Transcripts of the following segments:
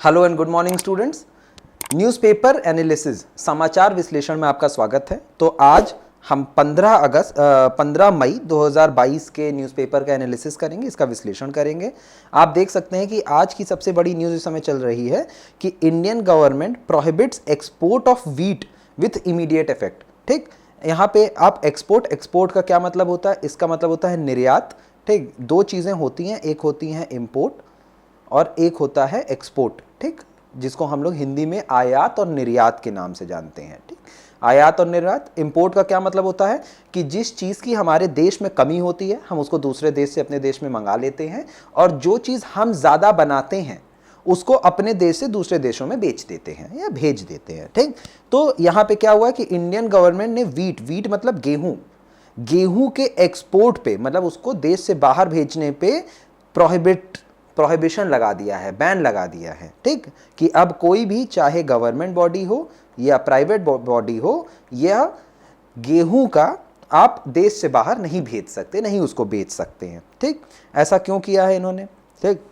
Hello and good morning students. Newspaper analysis समाचार विश्लेषण में आपका स्वागत है। तो आज हम 15 मई 2022 के न्यूज़पेपर का एनालिसिस करेंगे, इसका विश्लेषण करेंगे। आप देख सकते हैं कि आज की सबसे बड़ी न्यूज़ इस समय चल रही है कि Indian government prohibits export of wheat with immediate effect. ठीक, यहाँ पे आप एक्सपोर्ट का क्या मतलब होता है? इसका मतलब होता है निर्यात। ठीक, दो चीज़ें होती हैं, एक होती हैं इम्पोर्ट और एक होता है एक्सपोर्ट। ठीक, जिसको हम लोग हिंदी में आयात और निर्यात के नाम से जानते हैं। ठीक, आयात और निर्यात। इंपोर्ट का क्या मतलब होता है कि जिस चीज़ की हमारे देश में कमी होती है हम उसको दूसरे देश से अपने देश में मंगा लेते हैं, और जो चीज़ हम ज़्यादा बनाते हैं उसको अपने देश से दूसरे देशों में बेच देते हैं या भेज देते हैं। ठीक, तो यहाँ पे क्या हुआ कि इंडियन गवर्नमेंट ने वीट मतलब गेहूं के एक्सपोर्ट पे, मतलब उसको देश से बाहर भेजने पे प्रोहिबिशन लगा दिया है, बैन लगा दिया है। ठीक, कि अब कोई भी चाहे गवर्नमेंट बॉडी हो या प्राइवेट बॉडी हो, यह गेहूं का आप देश से बाहर नहीं भेज सकते, नहीं उसको बेच सकते हैं। ठीक, ऐसा क्यों किया है इन्होंने? ठीक,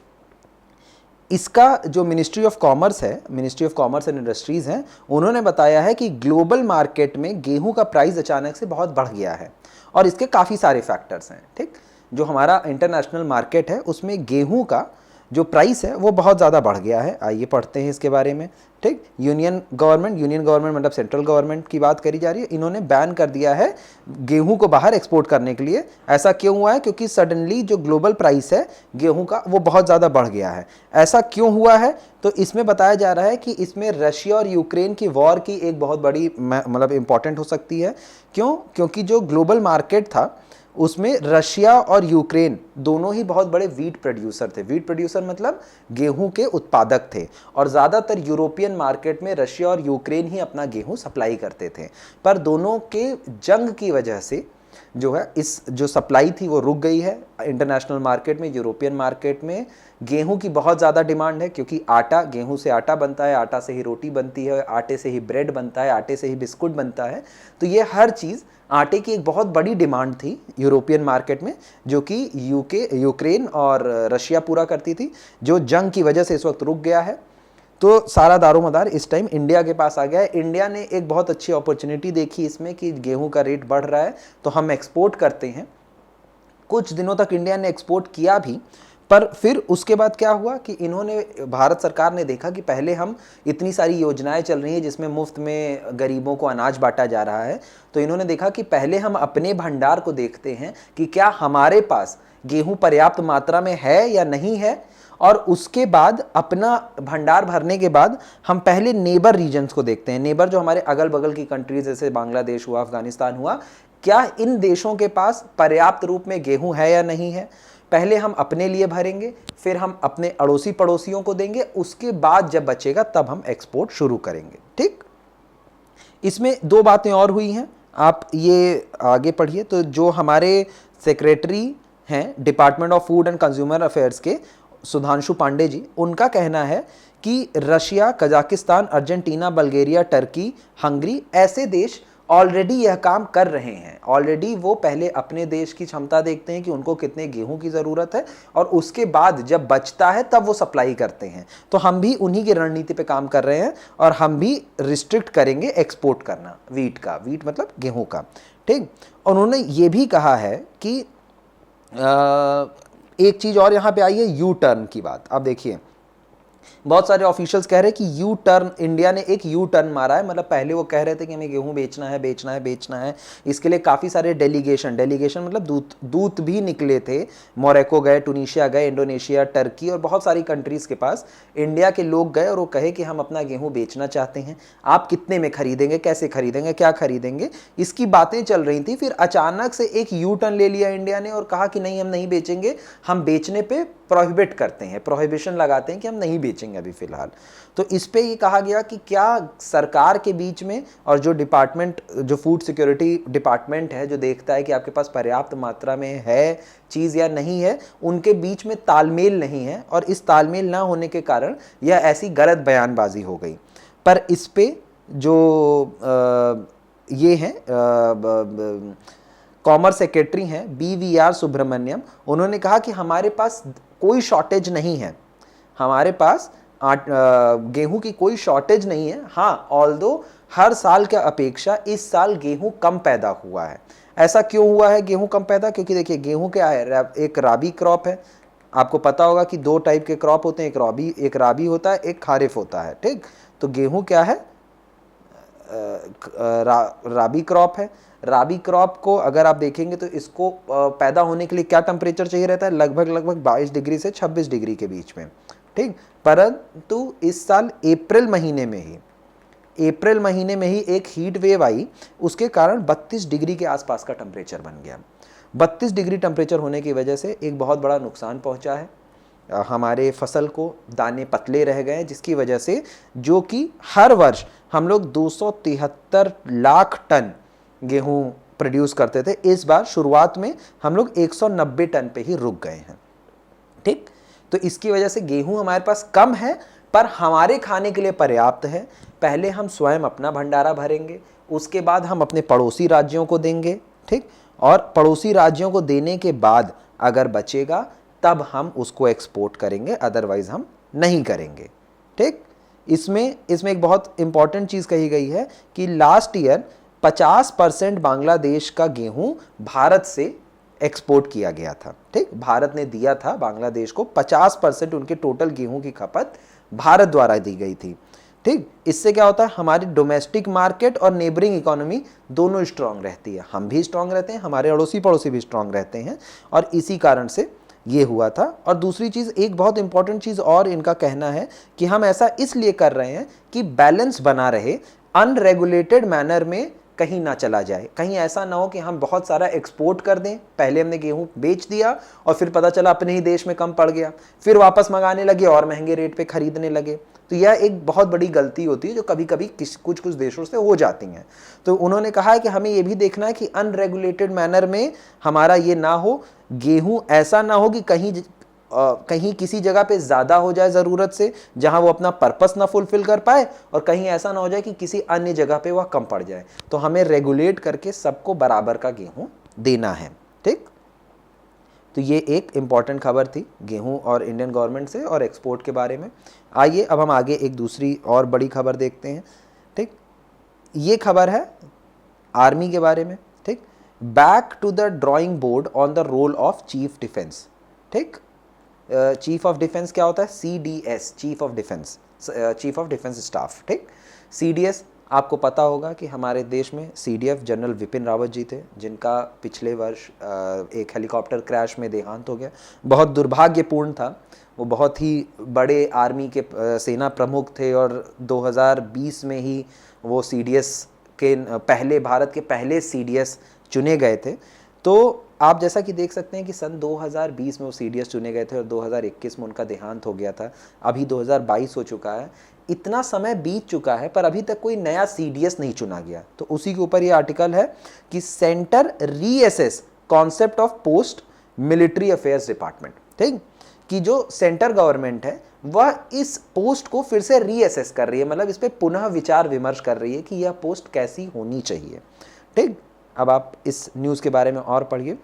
इसका जो मिनिस्ट्री ऑफ कॉमर्स है, ministry of commerce and industries है, उन्होंने बताया है कि ग्लोबल मार्केट में गेहूं का प्राइस अचानक से बहुत बढ़ गया है और इसके काफ़ी सारे फैक्टर्स हैं। ठीक, जो हमारा इंटरनेशनल मार्केट है उसमें गेहूं का जो प्राइस है वो बहुत ज़्यादा बढ़ गया है। आइए पढ़ते हैं इसके बारे में। ठीक, यूनियन गवर्नमेंट मतलब सेंट्रल गवर्नमेंट की बात करी जा रही है। इन्होंने बैन कर दिया है गेहूं को बाहर एक्सपोर्ट करने के लिए। ऐसा क्यों हुआ है? क्योंकि सडनली जो ग्लोबल प्राइस है गेहूं का वो बहुत ज़्यादा बढ़ गया है। ऐसा क्यों हुआ है? तो इसमें बताया जा रहा है कि इसमें रशिया और यूक्रेन की वॉर की एक बहुत बड़ी मतलब इंपॉर्टेंट हो सकती है। क्यों? क्योंकि जो ग्लोबल मार्केट था उसमें रशिया और यूक्रेन दोनों ही बहुत बड़े वीट प्रोड्यूसर थे। वीट प्रोड्यूसर मतलब गेहूं के उत्पादक थे, और ज़्यादातर यूरोपियन मार्केट में रशिया और यूक्रेन ही अपना गेहूं सप्लाई करते थे। पर दोनों के जंग की वजह से जो है इस जो सप्लाई थी वो रुक गई है इंटरनेशनल मार्केट में। यूरोपियन मार्केट में गेहूं की बहुत ज़्यादा डिमांड है, क्योंकि आटा, गेहूं से आटा बनता है, आटा से ही रोटी बनती है, आटे से ही ब्रेड बनता है, आटे से ही बिस्कुट बनता है। तो ये हर चीज़, आटे की एक बहुत बड़ी डिमांड थी यूरोपियन मार्केट में, जो कि यूक्रेन और रशिया पूरा करती थी, जो जंग की वजह से इस वक्त रुक गया है। तो सारा दारोमदार इस टाइम इंडिया के पास आ गया है। इंडिया ने एक बहुत अच्छी अपॉर्चुनिटी देखी इसमें कि गेहूं का रेट बढ़ रहा है तो हम एक्सपोर्ट करते हैं। कुछ दिनों तक इंडिया ने एक्सपोर्ट किया भी, पर फिर उसके बाद क्या हुआ कि इन्होंने, भारत सरकार ने देखा कि पहले हम इतनी सारी योजनाएं चल रही हैं जिसमें मुफ्त में गरीबों को अनाज बांटा जा रहा है, तो इन्होंने देखा कि पहले हम अपने भंडार को देखते हैं कि क्या हमारे पास गेहूं पर्याप्त मात्रा में है या नहीं है, और उसके बाद अपना भंडार भरने के बाद हम पहले नेबर रीजन्स को देखते हैं। नेबर जो हमारे अगल बगल की कंट्रीज जैसे बांग्लादेश हुआ, अफगानिस्तान हुआ, क्या इन देशों के पास पर्याप्त रूप में गेहूं है या नहीं है। पहले हम अपने लिए भरेंगे, फिर हम अपने अड़ोसी पड़ोसियों को देंगे, उसके बाद जब बचेगा तब हम एक्सपोर्ट शुरू करेंगे। ठीक, इसमें दो बातें और हुई हैं, आप ये आगे पढ़िए। तो जो हमारे सेक्रेटरी हैं department of food and consumer affairs के, सुधांशु पांडे जी, उनका कहना है कि Russia, Kazakhstan, Argentina, Bulgaria, Turkey, Hungary ऐसे देश ऑलरेडी यह काम कर रहे हैं। ऑलरेडी वो पहले अपने देश की क्षमता देखते हैं कि उनको कितने गेहूं की ज़रूरत है, और उसके बाद जब बचता है तब वो सप्लाई करते हैं। तो हम भी उन्हीं की रणनीति पे काम कर रहे हैं, और हम भी रिस्ट्रिक्ट करेंगे एक्सपोर्ट करना वीट का। वीट मतलब गेहूं का। ठीक, उन्होंने ये भी कहा है कि एक चीज़ और यहाँ पे आई है, यू टर्न की बात। अब देखिए, बहुत सारे ऑफिशियल्स कह रहे हैं कि यू टर्न, इंडिया ने एक यू टर्न मारा है। मतलब पहले वो कह रहे थे कि हमें गेहूं बेचना है, बेचना है, बेचना है। इसके लिए काफ़ी सारे डेलीगेशन मतलब दूत भी निकले थे। मोरक्को गए, टूनिशिया गए, इंडोनेशिया, टर्की और बहुत सारी कंट्रीज़ के पास इंडिया के लोग गए, और वो कहे कि हम अपना गेहूँ बेचना चाहते हैं, आप कितने में खरीदेंगे, कैसे खरीदेंगे, क्या खरीदेंगे, इसकी बातें चल रही थी। फिर अचानक से एक यू टर्न ले लिया इंडिया ने और कहा कि नहीं, हम नहीं बेचेंगे, हम बेचने पे प्रोहिबिट करते हैं, प्रोहिबिशन लगाते हैं कि हम नहीं बेचेंगे अभी फिलहाल। तो इस पे ये कहा गया कि क्या सरकार के बीच में और जो डिपार्टमेंट, जो फूड सिक्योरिटी डिपार्टमेंट है, जो देखता है कि आपके पास पर्याप्त मात्रा में है चीज़ या नहीं है, उनके बीच में तालमेल नहीं है, और इस तालमेल ना होने के कारण यह ऐसी गलत बयानबाजी हो गई। पर इस पे जो ये हैं कॉमर्स सेक्रेटरी हैं BVR सुब्रमण्यम, उन्होंने कहा कि हमारे पास कोई शॉर्टेज नहीं है, हमारे पास गेहूं की कोई शॉर्टेज नहीं है। हाँ, ऑल्दो हर साल के अपेक्षा इस साल गेहूं कम पैदा हुआ है। ऐसा क्यों हुआ है गेहूं कम पैदा? क्योंकि देखिए गेहूं क्या है, एक राबी क्रॉप है। आपको पता होगा कि दो टाइप के क्रॉप होते हैं, एक राबी होता है, एक खारिफ होता है, ठीक। तो गेहूं क्या है, राबी क्रॉप है। राबी क्रॉप को अगर आप देखेंगे तो इसको पैदा होने के लिए क्या टेम्परेचर चाहिए रहता है, लगभग 22 डिग्री से 26 डिग्री के बीच में, ठीक। परंतु इस साल अप्रैल महीने में ही एक हीट वेव आई, उसके कारण 32 डिग्री के आसपास का टेम्परेचर बन गया। 32 डिग्री टेम्परेचर होने की वजह से एक बहुत बड़ा नुकसान पहुंचा है हमारे फसल को, दाने पतले रह गए, जिसकी वजह से जो कि हर वर्ष हम लोग 273 लाख टन गेहूं प्रोड्यूस करते थे, इस बार शुरुआत में हम लोग 190 टन पे ही रुक गए हैं, ठीक। तो इसकी वजह से गेहूं हमारे पास कम है पर हमारे खाने के लिए पर्याप्त है। पहले हम स्वयं अपना भंडारा भरेंगे, उसके बाद हम अपने पड़ोसी राज्यों को देंगे, ठीक। और पड़ोसी राज्यों को देने के बाद अगर बचेगा तब हम उसको एक्सपोर्ट करेंगे, अदरवाइज हम नहीं करेंगे, ठीक। इसमें एक बहुत इंपॉर्टेंट चीज़ कही गई है कि लास्ट ईयर 50% बांग्लादेश का गेहूं भारत से एक्सपोर्ट किया गया था, ठीक। भारत ने दिया था बांग्लादेश को 50% उनके टोटल गेहूं की खपत भारत द्वारा दी गई थी, ठीक। इससे क्या होता है, हमारी डोमेस्टिक मार्केट और नेबरिंग इकोनॉमी दोनों स्ट्रांग रहती है, हम भी स्ट्रांग रहते हैं, हमारे अड़ोसी पड़ोसी भी स्ट्रांग रहते हैं, और इसी कारण से ये हुआ था। और दूसरी चीज़, एक बहुत इंपॉर्टेंट चीज़ और इनका कहना है कि हम ऐसा इसलिए कर रहे हैं कि बैलेंस बना रहे, अनरेगुलेटेड मैनर में कहीं ना चला जाए, कहीं ऐसा ना हो कि हम बहुत सारा एक्सपोर्ट कर दें, पहले हमने गेहूं बेच दिया और फिर पता चला अपने ही देश में कम पड़ गया, फिर वापस मंगाने लगे और महंगे रेट पे खरीदने लगे। तो यह एक बहुत बड़ी गलती होती है जो कभी कभी कुछ देशों से हो जाती हैं। तो उन्होंने कहा है कि हमें ये भी देखना है कि अनरेगुलेटेड मैनर में हमारा ये ना हो, गेहूं ऐसा ना हो कि कहीं किसी जगह पे ज़्यादा हो जाए ज़रूरत से, जहां वो अपना पर्पस ना फुलफिल कर पाए, और कहीं ऐसा ना हो जाए कि किसी अन्य जगह पे वह कम पड़ जाए। तो हमें रेगुलेट करके सबको बराबर का गेहूं देना है, ठीक। तो ये एक इम्पॉर्टेंट खबर थी गेहूं और इंडियन गवर्नमेंट से और एक्सपोर्ट के बारे में। आइए अब हम आगे एक दूसरी और बड़ी खबर देखते हैं, ठीक। ये खबर है आर्मी के बारे में, ठीक। Back to the drawing board on the role of chief defence, ठीक। चीफ ऑफ डिफेंस क्या होता है, CDS, chief of defence staff, ठीक। CDS आपको पता होगा कि हमारे देश में CDF जनरल विपिन रावत जी थे, जिनका पिछले वर्ष एक हेलीकॉप्टर क्रैश में देहांत हो गया। बहुत दुर्भाग्यपूर्ण था, वो बहुत ही बड़े आर्मी के सेना प्रमुख थे और 2020 में ही वो CDS के भारत के पहले CDS चुने गए थे। तो आप जैसा कि देख सकते हैं कि सन 2020 में वो CDS चुने गए थे और 2021 में उनका देहांत हो गया था। अभी 2022 हो चुका है, इतना समय बीत चुका है पर अभी तक कोई नया CDS नहीं चुना गया। तो उसी के ऊपर ये आर्टिकल है कि centre reassess concept of post military affairs department, ठीक। कि जो सेंटर गवर्नमेंट है वह इस पोस्ट को फिर से रीअसेस कर रही है, मतलब इस पर पुनः विचार विमर्श कर रही है कि यह पोस्ट कैसी होनी चाहिए, ठीक। अब आप इस न्यूज़ के बारे में और पढ़िए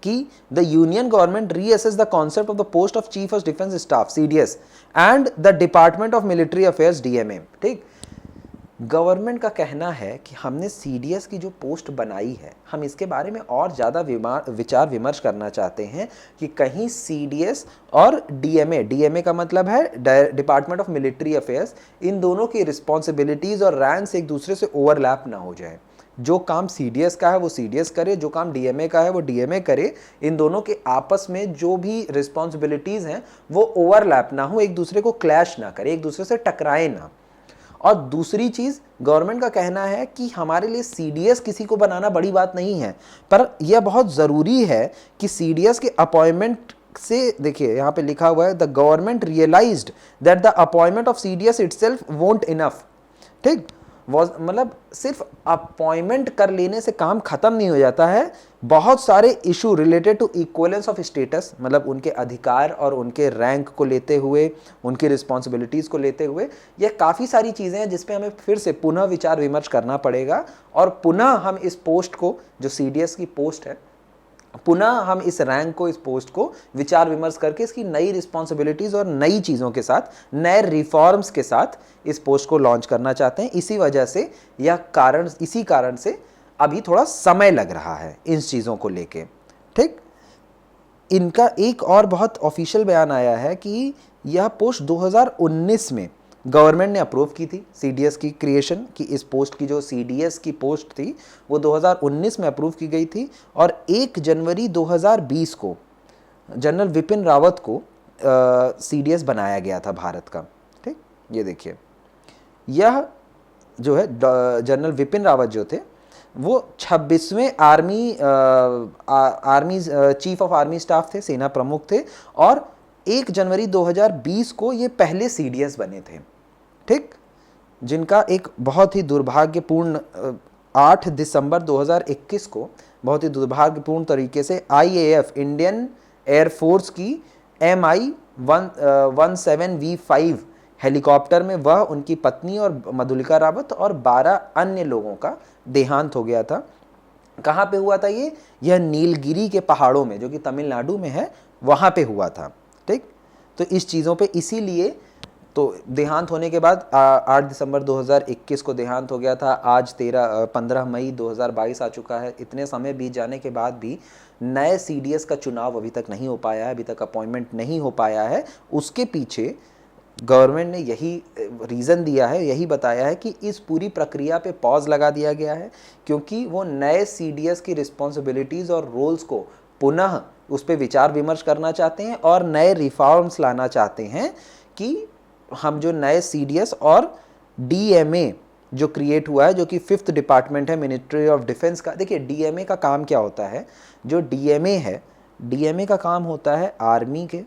कि the union government reassess the concept of the post of chief of defence staff CDS and the department of military affairs DMA, ठीक। गवर्नमेंट का कहना है कि हमने CDS की जो पोस्ट बनाई है, हम इसके बारे में और ज़्यादा विचार विमर्श करना चाहते हैं कि कहीं CDS और DMA का मतलब है डिपार्टमेंट ऑफ मिलिट्री अफेयर्स, इन दोनों की रिस्पॉन्सिबिलिटीज़ और रैंक्स एक दूसरे से ओवरलैप ना हो जाए। जो काम CDS का है वो CDS करे, जो काम DMA का है वो DMA करे, इन दोनों के आपस में जो भी रिस्पॉन्सिबिलिटीज़ हैं वो ओवरलैप ना हो, एक दूसरे को क्लैश ना करे, एक दूसरे से टकराए ना। और दूसरी चीज़, गवर्नमेंट का कहना है कि हमारे लिए CDS किसी को बनाना बड़ी बात नहीं है, पर यह बहुत ज़रूरी है कि CDS के अपॉइंटमेंट से, देखिए यहाँ पे लिखा हुआ है the government realised that the appointment of CDS itself won't enough, ठीक। मतलब सिर्फ अपॉइंटमेंट कर लेने से काम खत्म नहीं हो जाता है, बहुत सारे issue related to equivalence of status, मतलब उनके अधिकार और उनके रैंक को लेते हुए, उनकी रिस्पॉन्सिबिलिटीज़ को लेते हुए, यह काफ़ी सारी चीज़ें हैं जिस पे हमें फिर से पुनः विचार विमर्श करना पड़ेगा और पुनः हम इस पोस्ट को, जो CDS की पोस्ट है, पुनः हम इस रैंक को, इस पोस्ट को विचार विमर्श करके इसकी नई रिस्पॉन्सिबिलिटीज और नई चीज़ों के साथ, नए रिफॉर्म्स के साथ इस पोस्ट को लॉन्च करना चाहते हैं। इसी वजह से इसी कारण से अभी थोड़ा समय लग रहा है इन चीज़ों को लेके। ठीक, इनका एक और बहुत ऑफिशियल बयान आया है कि यह पोस्ट 2019 में गवर्नमेंट ने अप्रूव की थी, सीडीएस की क्रिएशन की। इस पोस्ट की जो सीडीएस की पोस्ट थी वो 2019 में अप्रूव की गई थी और 1 जनवरी 2020 को जनरल विपिन रावत को सीडीएस बनाया गया था भारत का। ठीक, ये देखिए, यह जो है जनरल विपिन रावत जो थे वो 26वें army chief of army staff थे, सेना प्रमुख थे, और 1 जनवरी 2020 को ये पहले सीडीएस बने थे। ठीक, जिनका एक बहुत ही दुर्भाग्यपूर्ण 8 दिसंबर 2021 को बहुत ही दुर्भाग्यपूर्ण तरीके से आईएएफ, इंडियन एयरफोर्स की MI-17V5 हेलीकॉप्टर में वह, उनकी पत्नी और मधुलिका रावत और 12 अन्य लोगों का देहांत हो गया था। कहाँ पे हुआ था ये? यह नीलगिरी के पहाड़ों में, जो कि तमिलनाडु में है, वहाँ पे हुआ था। ठीक, तो इस चीज़ों पे इसीलिए तो देहांत होने के बाद 8 दिसंबर 2021 को देहांत हो गया था। आज 15 मई 2022 आ चुका है। इतने समय बीत जाने के बाद भी नए सीडीएस का चुनाव अभी तक नहीं हो पाया है, अभी तक अपॉइंटमेंट नहीं हो पाया है। उसके पीछे गवर्नमेंट ने यही रीज़न दिया है, यही बताया है कि इस पूरी प्रक्रिया पे पॉज लगा दिया गया है, क्योंकि वो नए सीडीएस की रिस्पॉन्सिबिलिटीज़ और रोल्स को पुनः उस पर विचार विमर्श करना चाहते हैं और नए रिफॉर्म्स लाना चाहते हैं कि हम जो नए सीडीएस और डीएमए जो क्रिएट हुआ है, जो कि 5th डिपार्टमेंट है मिनिस्ट्री ऑफ डिफेंस का। देखिए, डीएमए का काम क्या होता है? जो डीएमए है, डीएमए का काम होता है आर्मी के,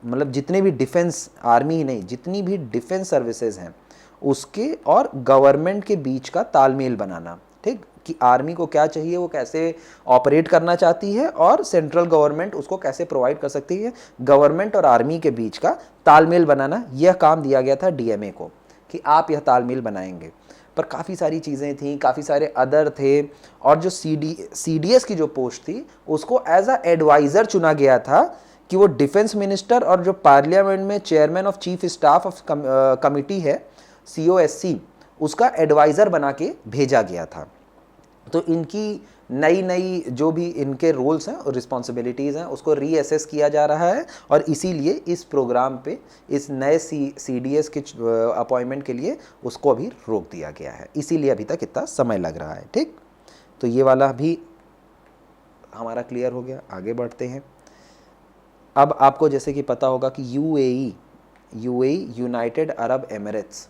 मतलब जितने भी डिफेंस, आर्मी ही नहीं, जितनी भी डिफेंस सर्विसेज हैं उसके और गवर्नमेंट के बीच का तालमेल बनाना। ठीक, कि आर्मी को क्या चाहिए, वो कैसे ऑपरेट करना चाहती है और सेंट्रल गवर्नमेंट उसको कैसे प्रोवाइड कर सकती है, गवर्नमेंट और आर्मी के बीच का तालमेल बनाना, यह काम दिया गया था डीएमए को कि आप यह तालमेल बनाएंगे। पर काफ़ी सारी चीज़ें थी, काफ़ी सारे अदर थे, और जो सीडीएस की जो पोस्ट थी उसको एज अ एडवाइज़र चुना गया था कि वो डिफेंस मिनिस्टर और जो पार्लियामेंट में chairman of chief staff of committee है, COSC, उसका एडवाइज़र बना के भेजा गया था। तो इनकी नई जो भी इनके रोल्स हैं और रिस्पॉन्सिबिलिटीज़ हैं उसको रीअसेस किया जा रहा है, और इसीलिए इस प्रोग्राम पे, इस नए सीडीएस के अपॉइंटमेंट के लिए उसको अभी रोक दिया गया है, इसीलिए अभी तक इतना समय लग रहा है। ठीक, तो ये वाला भी हमारा क्लियर हो गया। आगे बढ़ते हैं। अब आपको जैसे कि पता होगा कि यूएई यूनाइटेड अरब एमिरेट्स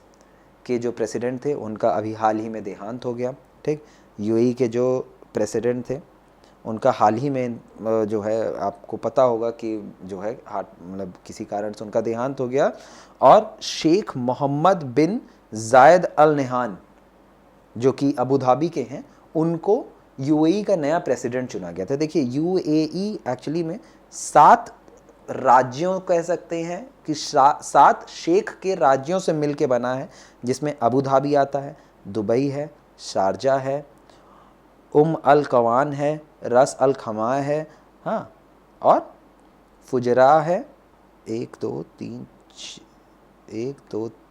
के जो प्रेसिडेंट थे उनका अभी हाल ही में देहांत हो गया। ठीक, यूएई के जो प्रेसिडेंट थे उनका हाल ही में जो है, आपको पता होगा कि जो है मतलब किसी कारण से उनका देहांत हो गया, और शेख मोहम्मद बिन जायद अल नहान जो कि अबू धाबी के हैं, उनको यूएई का नया प्रेसिडेंट चुना गया था। देखिए, यूएई एक्चुअली में 7 राज्यों कह सकते हैं कि 7 शेख के राज्यों से मिलके बना है, जिसमें अबू धाबी आता है, दुबई है, शारजा है, अल कवान है, रस अल खमा है, हाँ, और फुजरा है। 1 2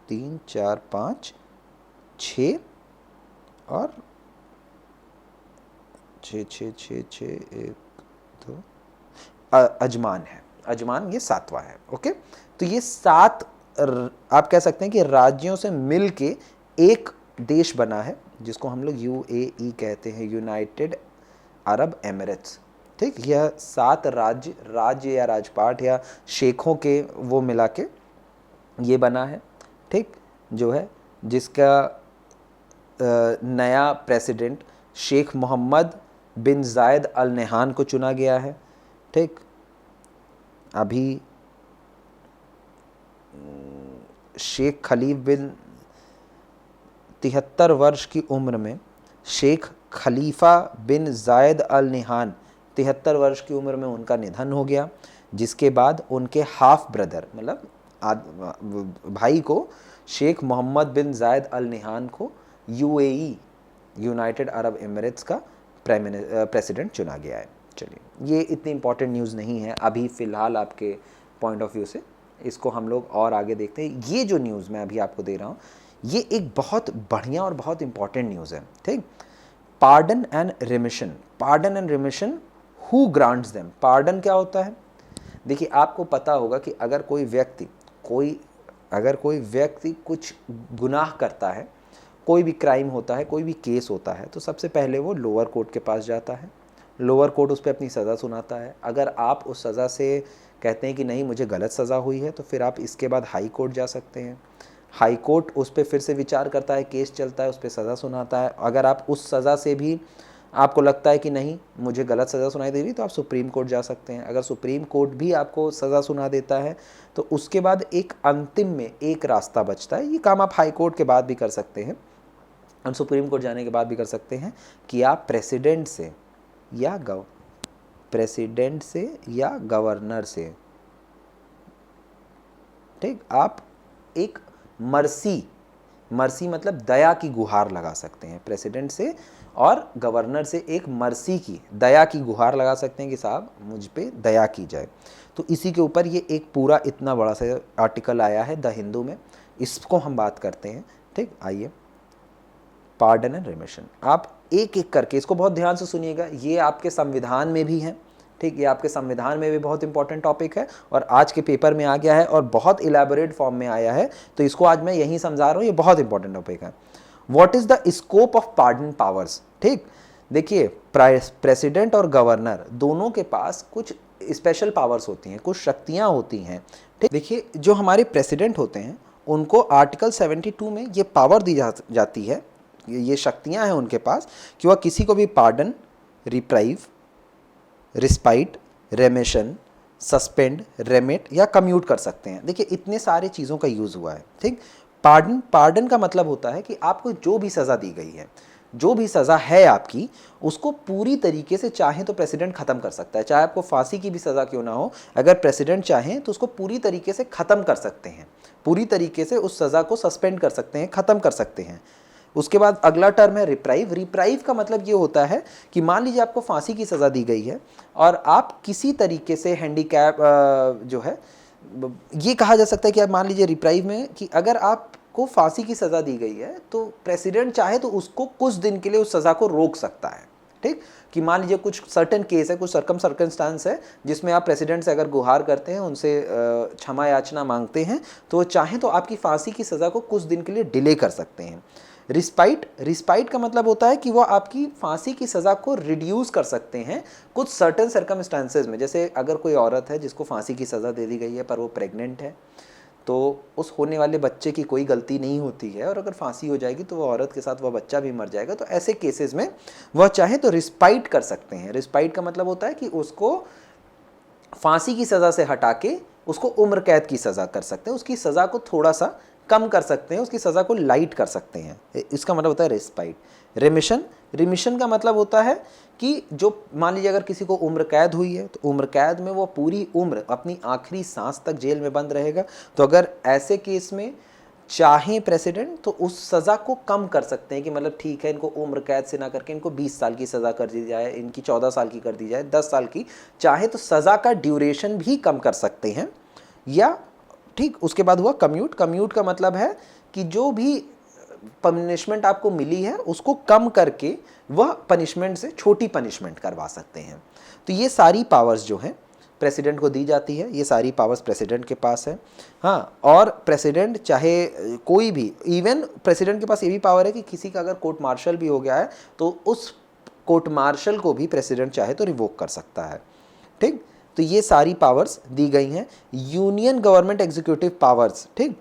3 4 5 6 और 6 1 2 अजमान है। अजमान ये 7वां है। ओके, तो ये 7 आप कह सकते हैं कि राज्यों से मिलके एक देश बना है, जिसको हम लोग यूएई कहते हैं, यूनाइटेड अरब एमिरेट्स। ठीक, यह 7 राज्य या राजपाट या शेखों के वो मिला के ये बना है। ठीक, जो है जिसका नया प्रेसिडेंट शेख मोहम्मद बिन जायद अल नहान को चुना गया है। ठीक, अभी शेख खलीफ बिन 73 वर्ष की उम्र में शेख खलीफा बिन जायद अल नहान 73 वर्ष की उम्र में उनका निधन हो गया, जिसके बाद उनके हाफ ब्रदर, मतलब भाई को, शेख मोहम्मद बिन जायद अल नहान को यूएई यूनाइटेड अरब एमिरेट्स का प्रेसिडेंट चुना गया है। चलिए, ये इतनी इंपॉर्टेंट न्यूज़ नहीं है अभी फ़िलहाल आपके पॉइंट ऑफ व्यू से, इसको हम लोग और आगे देखते हैं। ये जो न्यूज़ मैं अभी आपको दे रहा हूँ, ये एक बहुत बढ़िया और बहुत इंपॉर्टेंट न्यूज़ है, ठीक। Pardon and remission, pardon and remission, who grants them. Pardon क्या होता है? देखिए, आपको पता होगा कि अगर कोई व्यक्ति कुछ गुनाह करता है, कोई भी क्राइम होता है, कोई भी केस होता है, तो सबसे पहले वो लोअर कोर्ट के पास जाता है, लोअर कोर्ट उस पर अपनी सज़ा सुनाता है। अगर आप उस सज़ा से कहते हैं कि नहीं मुझे गलत सज़ा हुई है, तो फिर आप इसके बाद हाई कोर्ट जा सकते हैं। हाई कोर्ट उस पर फिर से विचार करता है, केस चलता है, उस पर सज़ा सुनाता है। अगर आप उस सज़ा से भी आपको लगता है कि नहीं मुझे गलत सज़ा सुनाई दे रही, तो आप सुप्रीम कोर्ट जा सकते हैं। अगर सुप्रीम कोर्ट भी आपको सज़ा सुना देता है, तो उसके बाद एक अंतिम में एक रास्ता बचता है। ये काम आप हाई कोर्ट के बाद भी कर सकते हैं और सुप्रीम कोर्ट जाने के बाद भी कर सकते हैं कि आप प्रेसिडेंट से या गवर्नर से, ठीक, आप एक मर्सी मतलब दया की गुहार लगा सकते हैं। प्रेसिडेंट से और गवर्नर से एक मर्सी की, दया की गुहार लगा सकते हैं कि साहब मुझ पे दया की जाए। तो इसी के ऊपर ये एक पूरा इतना बड़ा सा आर्टिकल आया है द हिंदू में, इसको हम बात करते हैं, ठीक। आइए, पार्डन एंड रिमिशन, आप एक एक करके इसको बहुत ध्यान से सुनिएगा। ये आपके संविधान में भी है, ठीक, ये आपके संविधान में भी बहुत इंपॉर्टेंट टॉपिक है और आज के पेपर में आ गया है और बहुत इलेबोरेट फॉर्म में आया है, तो इसको आज मैं यहीं समझा रहा हूँ। ये बहुत इंपॉर्टेंट टॉपिक है। What is the scope of pardon powers, ठीक। देखिए, प्रेसिडेंट और गवर्नर दोनों के पास कुछ स्पेशल पावर्स होती हैं, कुछ शक्तियाँ होती हैं, ठीक। देखिए, जो हमारे प्रेसिडेंट होते हैं उनको आर्टिकल 72 में ये पावर दी जाती है, ये शक्तियाँ हैं उनके पास कि वह किसी को भी pardon, reprieve, respite, रेमिशन, suspend, remit या कम्यूट कर सकते हैं। देखिए, इतने सारे चीज़ों का यूज़ हुआ है, ठीक। पार्डन का मतलब होता है कि आपको जो भी सज़ा दी गई है, जो भी सज़ा है आपकी, उसको पूरी तरीके से चाहे तो प्रेसिडेंट ख़त्म कर सकता है। चाहे आपको फांसी की भी सज़ा क्यों ना हो, अगर प्रेसिडेंट चाहें तो उसको पूरी तरीके से ख़त्म कर सकते हैं, पूरी तरीके से उस सज़ा को सस्पेंड कर सकते हैं, ख़त्म कर सकते हैं। उसके बाद अगला टर्म है रिप्राइव। रिप्राइव का मतलब ये होता है कि मान लीजिए आपको फांसी की सज़ा दी गई है और आप किसी तरीके से हैंडीकैप जो है, ये कहा जा सकता है कि आप मान लीजिए रिप्राइव में कि अगर आपको फांसी की सज़ा दी गई है तो प्रेसिडेंट चाहे तो उसको कुछ दिन के लिए उस सज़ा को रोक सकता है, ठीक। कि मान लीजिए कुछ सर्टेन केस है, कुछ सर्कमस्टेंस है जिसमें आप प्रेसिडेंट से अगर गुहार करते हैं, उनसे क्षमा याचना मांगते हैं, तो वो चाहें तो आपकी फांसी की सज़ा को कुछ दिन के लिए डिले कर सकते हैं। रिस्पाइट का मतलब होता है कि वो आपकी फांसी की सज़ा को रिड्यूस कर सकते हैं कुछ सर्टेन सर्कमस्टांसेस में। जैसे अगर कोई औरत है जिसको फांसी की सज़ा दे दी गई है पर वो प्रेग्नेंट है, तो उस होने वाले बच्चे की कोई गलती नहीं होती है और अगर फांसी हो जाएगी तो वो औरत के साथ वह बच्चा भी मर जाएगा। तो ऐसे केसेस में वह चाहे तो रिस्पाइट कर सकते हैं। रिस्पाइट का मतलब होता है कि उसको फांसी की सज़ा से हटा के उसको उम्र कैद की सज़ा कर सकते हैं, उसकी सज़ा को थोड़ा सा कम कर सकते हैं, उसकी सज़ा को लाइट कर सकते हैं। इसका मतलब होता है रिस्पाइट। रिमिशन का मतलब होता है कि जो मान लीजिए अगर किसी को उम्र कैद हुई है तो उम्र कैद में वो पूरी उम्र अपनी आखिरी सांस तक जेल में बंद रहेगा। तो अगर ऐसे केस में चाहे प्रेसिडेंट तो उस सज़ा को कम कर सकते हैं कि मतलब ठीक है, इनको उम्र कैद से ना करके इनको 20 साल की सज़ा कर दी जाए, इनकी 14 साल की कर दी जाए, 10 साल की, चाहे तो सज़ा का ड्यूरेशन भी कम कर सकते हैं। या ठीक, उसके बाद हुआ कम्यूट का मतलब है कि जो भी पनिशमेंट आपको मिली है उसको कम करके वह पनिशमेंट से छोटी पनिशमेंट करवा सकते हैं। तो ये सारी पावर्स जो हैं प्रेसिडेंट को दी जाती है, ये सारी पावर्स प्रेसिडेंट के पास है। हाँ, और प्रेसिडेंट चाहे कोई भी, इवन प्रेसिडेंट के पास ये भी पावर है कि किसी का अगर कोर्ट मार्शल भी हो गया है तो उस कोर्ट मार्शल को भी प्रेसिडेंट चाहे तो रिवोक कर सकता है, ठीक। तो ये सारी पावर्स दी गई हैं। यूनियन गवर्नमेंट एग्जीक्यूटिव पावर्स, ठीक।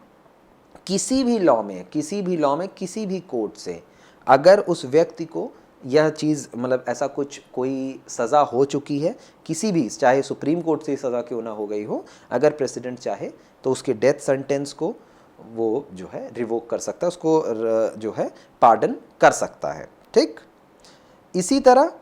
किसी भी लॉ में किसी भी कोर्ट से अगर उस व्यक्ति को यह चीज़ मतलब ऐसा कुछ कोई सज़ा हो चुकी है, किसी भी, चाहे सुप्रीम कोर्ट से सज़ा क्यों ना हो गई हो, अगर प्रेसिडेंट चाहे तो उसके डेथ सेंटेंस को वो जो है रिवोक कर सकता है, उसको जो है पार्डन कर सकता है, ठीक। इसी तरह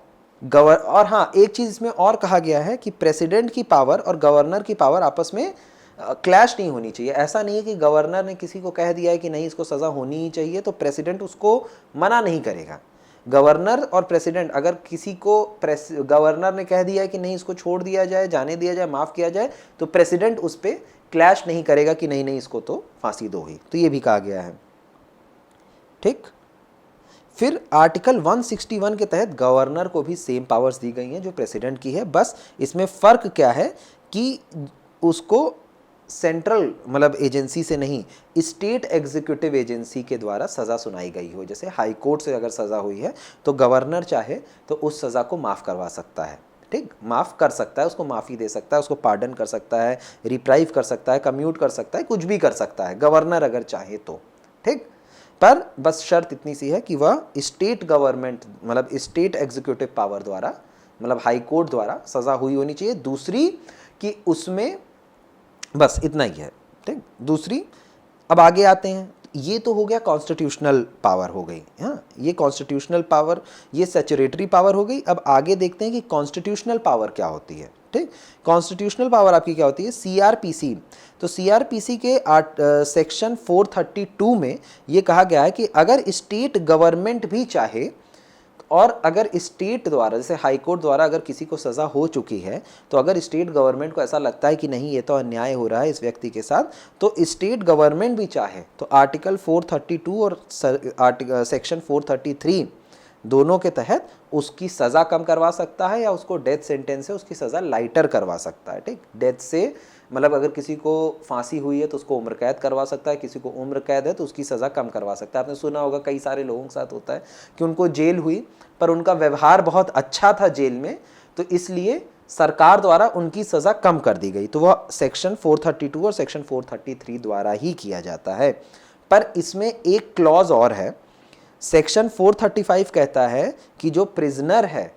और हाँ, एक चीज़ इसमें और कहा गया है कि प्रेसिडेंट की पावर और गवर्नर की पावर आपस में क्लैश नहीं होनी चाहिए। ऐसा नहीं है कि गवर्नर ने किसी को कह दिया है कि नहीं इसको सज़ा होनी ही चाहिए तो प्रेसिडेंट उसको मना नहीं करेगा। गवर्नर और प्रेसिडेंट, अगर किसी को गवर्नर ने कह दिया कि नहीं इसको छोड़ दिया जाए, जाने दिया जाए, माफ किया जाए, तो प्रेसिडेंट उस पर क्लैश नहीं करेगा कि नहीं नहीं इसको तो फांसी दो ही। तो ये भी कहा गया है। ठीक, फिर आर्टिकल 161 के तहत गवर्नर को भी सेम पावर्स दी गई हैं जो प्रेसिडेंट की है, बस इसमें फ़र्क क्या है कि उसको सेंट्रल मतलब एजेंसी से नहीं, स्टेट एग्जीक्यूटिव एजेंसी के द्वारा सज़ा सुनाई गई हो। जैसे हाई कोर्ट से अगर सज़ा हुई है तो गवर्नर चाहे तो उस सज़ा को माफ़ करवा सकता है। ठीक, माफ़ कर सकता है, उसको माफ़ी दे सकता है, उसको पार्डन कर सकता है, रिप्राइव कर सकता है, कम्यूट कर सकता है, कुछ भी कर सकता है गवर्नर अगर चाहे तो। ठीक, पर बस शर्त इतनी सी है कि वह स्टेट गवर्नमेंट मतलब स्टेट एग्जीक्यूटिव पावर द्वारा मतलब हाई कोर्ट द्वारा सज़ा हुई होनी चाहिए। दूसरी कि उसमें बस इतना ही है। ठीक, दूसरी, अब आगे आते हैं, ये तो हो गया कॉन्स्टिट्यूशनल पावर हो गई। हाँ, ये कॉन्स्टिट्यूशनल पावर, ये सैचुरेटरी पावर हो गई। अब आगे देखते हैं कि कॉन्स्टिट्यूशनल पावर क्या होती है। ठीक, कॉन्स्टिट्यूशनल पावर आपकी क्या होती है, सीआरपीसी। तो सीआरपीसी के सेक्शन 432 में ये कहा गया है कि अगर स्टेट गवर्नमेंट भी चाहे और अगर स्टेट द्वारा जैसे हाई कोर्ट द्वारा अगर किसी को सज़ा हो चुकी है, तो अगर स्टेट गवर्नमेंट को ऐसा लगता है कि नहीं ये तो अन्याय हो रहा है इस व्यक्ति के साथ, तो स्टेट गवर्नमेंट भी चाहे तो आर्टिकल 432 और सेक्शन 433 दोनों के तहत उसकी सज़ा कम करवा सकता है या उसको डेथ सेंटेंस से उसकी सज़ा लाइटर करवा सकता है। ठीक, डेथ से मतलब अगर किसी को फांसी हुई है तो उसको उम्र कैद करवा सकता है, किसी को उम्र कैद है तो उसकी सज़ा कम करवा सकता है। आपने सुना होगा कई सारे लोगों के साथ होता है कि उनको जेल हुई पर उनका व्यवहार बहुत अच्छा था जेल में, तो इसलिए सरकार द्वारा उनकी सज़ा कम कर दी गई, तो वह सेक्शन 432 और सेक्शन 433 द्वारा ही किया जाता है। पर इसमें एक क्लॉज और है, सेक्शन 435 कहता है कि जो प्रिजनर है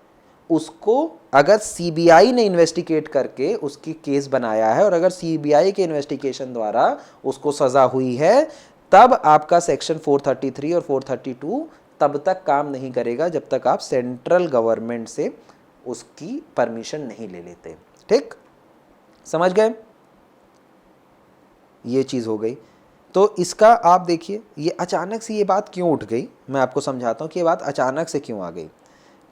उसको अगर सीबीआई ने इन्वेस्टिगेट करके उसकी केस बनाया है और अगर सीबीआई के इन्वेस्टिगेशन द्वारा उसको सज़ा हुई है, तब आपका सेक्शन 433 और 432 तब तक काम नहीं करेगा जब तक आप सेंट्रल गवर्नमेंट से उसकी परमिशन नहीं ले लेते। ठीक, समझ गए, ये चीज़ हो गई। तो इसका आप देखिए ये अचानक से ये बात क्यों उठ गई, मैं आपको समझाता हूँ कि ये बात अचानक से क्यों आ गई।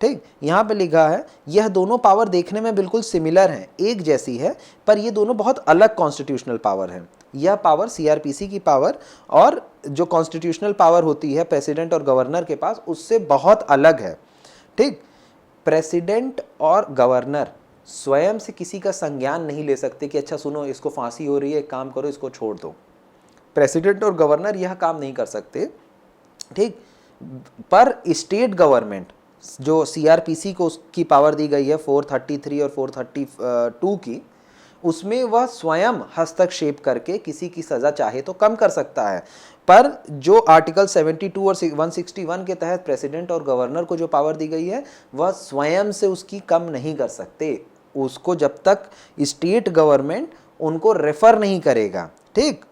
ठीक, यहाँ पे लिखा है यह दोनों पावर देखने में बिल्कुल सिमिलर हैं, एक जैसी है, पर ये दोनों बहुत अलग कॉन्स्टिट्यूशनल पावर हैं। यह पावर सीआरपीसी की पावर और जो कॉन्स्टिट्यूशनल पावर होती है प्रेसिडेंट और गवर्नर के पास उससे बहुत अलग है। ठीक, प्रेसिडेंट और गवर्नर स्वयं से किसी का संज्ञान नहीं ले सकते कि अच्छा सुनो इसको फांसी हो रही है, एक काम करो इसको छोड़ दो। प्रेसिडेंट और गवर्नर यह काम नहीं कर सकते। ठीक, पर स्टेट गवर्नमेंट जो सीआरपीसी को उसकी पावर दी गई है 433 और 432 की, उसमें वह स्वयं हस्तक्षेप करके किसी की सज़ा चाहे तो कम कर सकता है। पर जो आर्टिकल 72 और 161 के तहत प्रेसिडेंट और गवर्नर को जो पावर दी गई है वह स्वयं से उसकी कम नहीं कर सकते, उसको जब तक स्टेट गवर्नमेंट उनको रेफर नहीं करेगा। ठीक,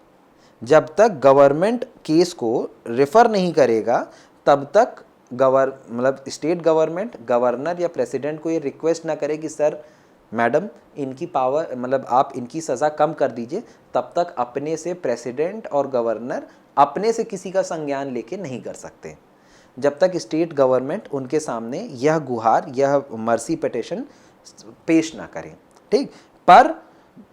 जब तक गवर्नमेंट केस को रेफर नहीं करेगा तब तक मतलब स्टेट गवर्नमेंट गवर्नर या प्रेसिडेंट को ये रिक्वेस्ट ना करे कि सर मैडम इनकी पावर मतलब आप इनकी सज़ा कम कर दीजिए, तब तक अपने से प्रेसिडेंट और गवर्नर अपने से किसी का संज्ञान लेके नहीं कर सकते जब तक स्टेट गवर्नमेंट उनके सामने यह गुहार यह मर्सी पिटीशन पेश ना करें। ठीक, पर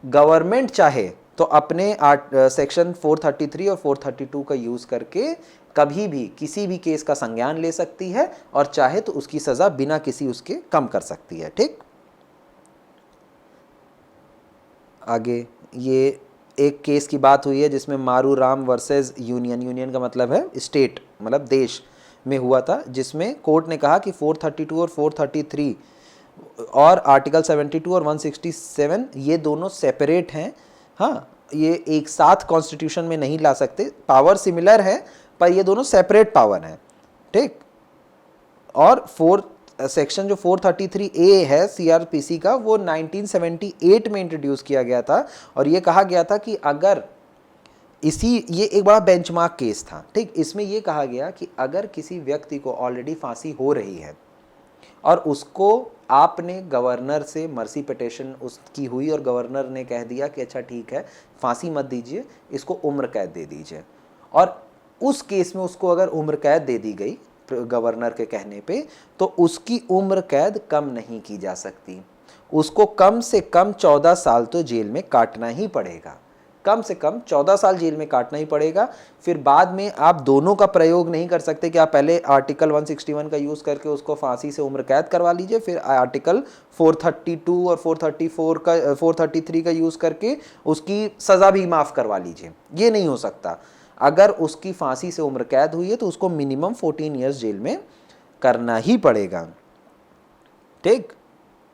गवर्नमेंट चाहे तो अपने सेक्शन 433 और 432 का यूज़ करके कभी भी किसी भी केस का संज्ञान ले सकती है और चाहे तो उसकी सज़ा बिना किसी उसके कम कर सकती है। ठीक, आगे ये एक केस की बात हुई है जिसमें मारू राम वर्सेस यूनियन, यूनियन का मतलब है स्टेट मतलब देश में हुआ था, जिसमें कोर्ट ने कहा कि 432 और 433 और आर्टिकल 72 और 167 ये दोनों सेपरेट हैं। हाँ, ये एक साथ कॉन्स्टिट्यूशन में नहीं ला सकते, पावर सिमिलर है पर ये दोनों सेपरेट पावर हैं। ठीक, और सेक्शन जो 433A है सीआरपीसी का वो 1978 में इंट्रोड्यूस किया गया था और ये कहा गया था कि अगर ये एक बड़ा बेंचमार्क केस था। ठीक, इसमें ये कहा गया कि अगर किसी व्यक्ति को ऑलरेडी फांसी हो रही है और उसको आपने गवर्नर से मर्सी पिटीशन उसकी हुई और गवर्नर ने कह दिया कि अच्छा ठीक है फांसी मत दीजिए, इसको उम्र कैद दे दीजिए, और उस केस में उसको अगर उम्र कैद दे दी गई गवर्नर के कहने पे, तो उसकी उम्र कैद कम नहीं की जा सकती, उसको कम से कम 14 साल तो जेल में काटना ही पड़ेगा, कम से कम 14 साल जेल में काटना ही पड़ेगा। फिर बाद में आप दोनों का प्रयोग नहीं कर सकते कि आप पहले आर्टिकल 161 का यूज़ करके उसको फांसी से उम्र कैद करवा लीजिए, फिर आर्टिकल 432 और 433 का यूज़ करके उसकी सज़ा भी माफ़ करवा लीजिए, ये नहीं हो सकता। अगर उसकी फांसी से उम्र कैद हुई है तो उसको मिनिमम 14 ईयर्स जेल में करना ही पड़ेगा। ठीक,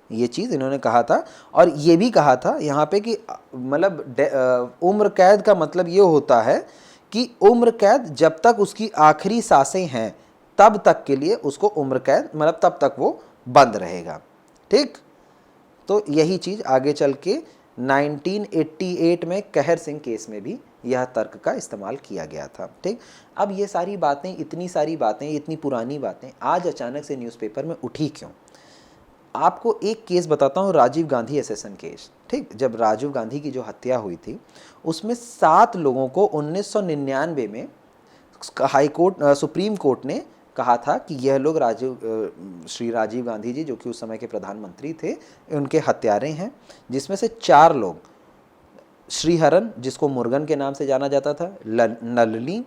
ये चीज़ इन्होंने कहा था। और ये भी कहा था यहाँ पे कि मतलब उम्र कैद का मतलब ये होता है कि उम्र कैद जब तक उसकी आखिरी सांसें हैं तब तक के लिए उसको उम्र कैद, मतलब तब तक वो बंद रहेगा। ठीक, तो यही चीज़ आगे चल के 1988 में कहर सिंह केस में भी यह तर्क का इस्तेमाल किया गया था। ठीक, अब ये सारी बातें, इतनी सारी बातें, इतनी पुरानी बातें आज अचानक से न्यूज़पेपर में उठी क्यों? आपको एक केस बताता हूँ, राजीव गांधी एसेसन केस। ठीक, जब राजीव गांधी की जो हत्या हुई थी उसमें 7 लोगों को 1999 में हाई कोर्ट, सुप्रीम कोर्ट ने कहा था कि यह लोग श्री राजीव गांधी जी, जो कि उस समय के प्रधानमंत्री थे, उनके हत्यारे हैं। जिसमें से 4 लोग, श्रीहरन जिसको मुर्गन के नाम से जाना जाता था, नलिनी,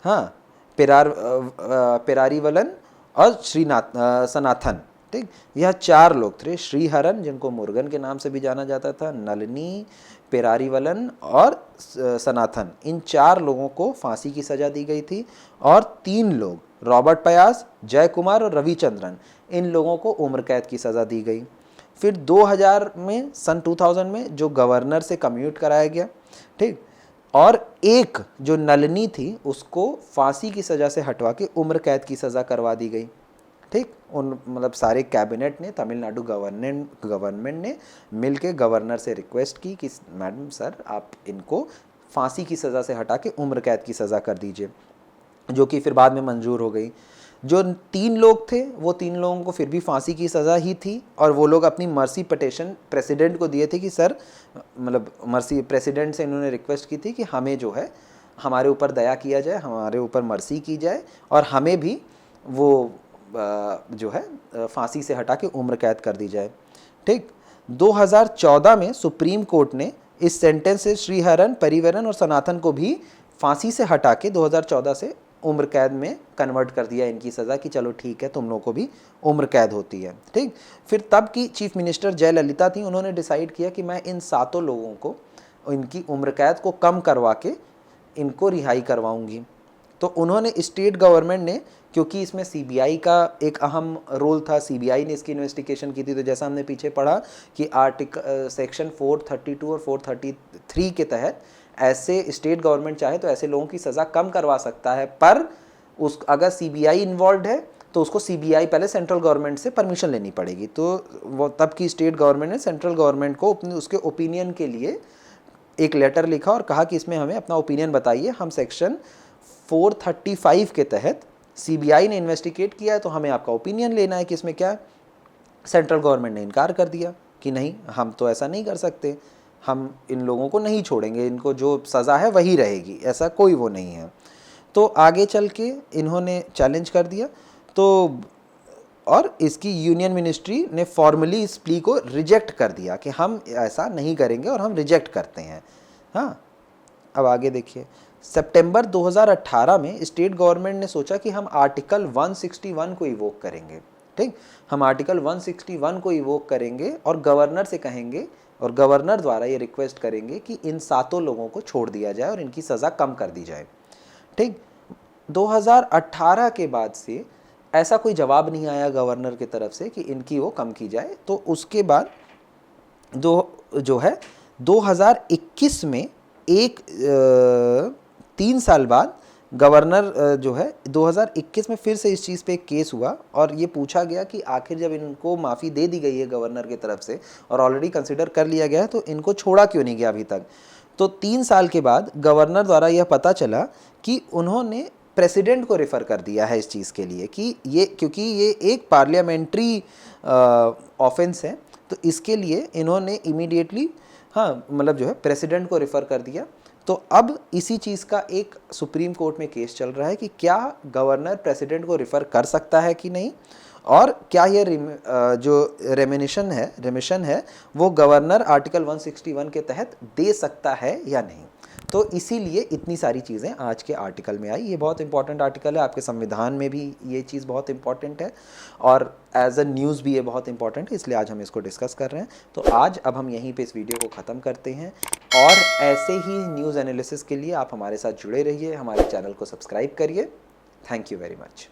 हाँ, पेरारीवलन और सनाथन। ठीक, यह 4 लोग थे, श्रीहरन जिनको मुर्गन के नाम से भी जाना जाता था, नलिनी, पेरारीवलन और सनाथन, इन 4 लोगों को फांसी की सज़ा दी गई थी। और 3 लोग, रॉबर्ट पयास, जय कुमार और रविचंद्रन, इन लोगों को उम्र कैद की सज़ा दी गई। फिर 2000 में, सन 2000 में जो गवर्नर से कम्यूट कराया गया। ठीक, और एक जो नलिनी थी उसको फांसी की सज़ा से हटवा के उम्र कैद की सज़ा करवा दी गई। ठीक, उन मतलब सारे कैबिनेट ने, तमिलनाडु गवर्नमेंट ने मिलके गवर्नर से रिक्वेस्ट की कि मैडम सर आप इनको फांसी की सज़ा से हटा के उम्र कैद की सज़ा कर दीजिए, जो कि फिर बाद में मंजूर हो गई। जो 3 लोग थे वो 3 लोगों को फिर भी फांसी की सज़ा ही थी, और वो लोग अपनी मर्सी पिटिशन प्रेसिडेंट को दिए थे कि सर, मतलब मर्सी प्रेसिडेंट से इन्होंने रिक्वेस्ट की थी कि हमें जो है हमारे ऊपर दया किया जाए, हमारे ऊपर मर्सी की जाए और हमें भी वो जो है फांसी से हटा के उम्र कैद कर दी जाए। ठीक, 2014 में सुप्रीम कोर्ट ने इस सेंटेंस से श्रीहरन, परिवरन और सनातन को भी फांसी से हटा के 2014 से उम्र कैद में कन्वर्ट कर दिया इनकी सज़ा, कि चलो ठीक है तुम लोगों को भी उम्र कैद होती है। ठीक, फिर तब की चीफ मिनिस्टर जयललिता थी, उन्होंने डिसाइड किया कि मैं इन 7 लोगों को, इनकी उम्र कैद को कम करवा के इनको रिहाई करवाऊंगी। तो उन्होंने, स्टेट गवर्नमेंट ने, क्योंकि इसमें सीबीआई का एक अहम रोल था, सीबीआई ने इसकी इन्वेस्टिगेशन की थी, तो जैसा हमने पीछे पढ़ा कि सेक्शन 432 और 433 के तहत ऐसे स्टेट गवर्नमेंट चाहे तो ऐसे लोगों की सज़ा कम करवा सकता है, पर अगर सीबीआई इन्वॉल्व है तो उसको सीबीआई पहले सेंट्रल गवर्नमेंट से परमिशन लेनी पड़ेगी। तो वो तब की स्टेट गवर्नमेंट ने सेंट्रल गवर्नमेंट को उसके ओपिनियन के लिए एक लेटर लिखा और कहा कि इसमें हमें अपना ओपिनियन बताइए, हम सेक्शन 435 के तहत सीबीआई ने इन्वेस्टिगेट किया है तो हमें आपका ओपिनियन लेना है कि इसमें क्या है। सेंट्रल गवर्नमेंट ने इनकार कर दिया कि नहीं, हम तो ऐसा नहीं कर सकते, हम इन लोगों को नहीं छोड़ेंगे, इनको जो सज़ा है वही रहेगी, ऐसा कोई वो नहीं है। तो आगे चल के इन्होंने चैलेंज कर दिया, तो और इसकी यूनियन मिनिस्ट्री ने फॉर्मली इस प्ली को रिजेक्ट कर दिया कि हम ऐसा नहीं करेंगे और हम रिजेक्ट करते हैं। हाँ, अब आगे देखिए, सितंबर 2018 में स्टेट गवर्नमेंट ने सोचा कि हम आर्टिकल 161 को इवोक करेंगे। ठीक, हम आर्टिकल 161 को इवोक करेंगे और गवर्नर से कहेंगे और गवर्नर द्वारा ये रिक्वेस्ट करेंगे कि इन 7 लोगों को छोड़ दिया जाए और इनकी सज़ा कम कर दी जाए। ठीक, 2018 के बाद से ऐसा कोई जवाब नहीं आया गवर्नर की तरफ से कि इनकी वो कम की जाए। तो उसके बाद 2021 में 3 साल बाद गवर्नर जो है 2021 में फिर से इस चीज़ पे एक केस हुआ और ये पूछा गया कि आखिर जब इनको माफ़ी दे दी गई है गवर्नर की तरफ से और ऑलरेडी कंसिडर कर लिया गया है तो इनको छोड़ा क्यों नहीं गया अभी तक। तो 3 साल के बाद गवर्नर द्वारा यह पता चला कि उन्होंने प्रेसिडेंट को रेफ़र कर दिया है इस चीज़ के लिए कि ये, क्योंकि ये एक पार्लियामेंट्री ऑफेंस है, तो इसके लिए इन्होंने इमीडिएटली, हाँ मतलब जो है प्रेसिडेंट को रेफ़र कर दिया। तो अब इसी चीज़ का एक सुप्रीम कोर्ट में केस चल रहा है कि क्या गवर्नर प्रेसिडेंट को रिफ़र कर सकता है कि नहीं, और क्या ये जो रेमिशन है वो गवर्नर आर्टिकल 161 के तहत दे सकता है या नहीं। तो इसीलिए इतनी सारी चीज़ें आज के आर्टिकल में आई। ये बहुत इंपॉर्टेंट आर्टिकल है, आपके संविधान में भी ये चीज़ बहुत इंपॉर्टेंट है और एज अ न्यूज़ भी ये बहुत इंपॉर्टेंट है, इसलिए आज हम इसको डिस्कस कर रहे हैं। तो आज अब हम यहीं पे इस वीडियो को ख़त्म करते हैं, और ऐसे ही न्यूज़ एनालिसिस के लिए आप हमारे साथ जुड़े रहिए, हमारे चैनल को सब्सक्राइब करिए। Thank you very much.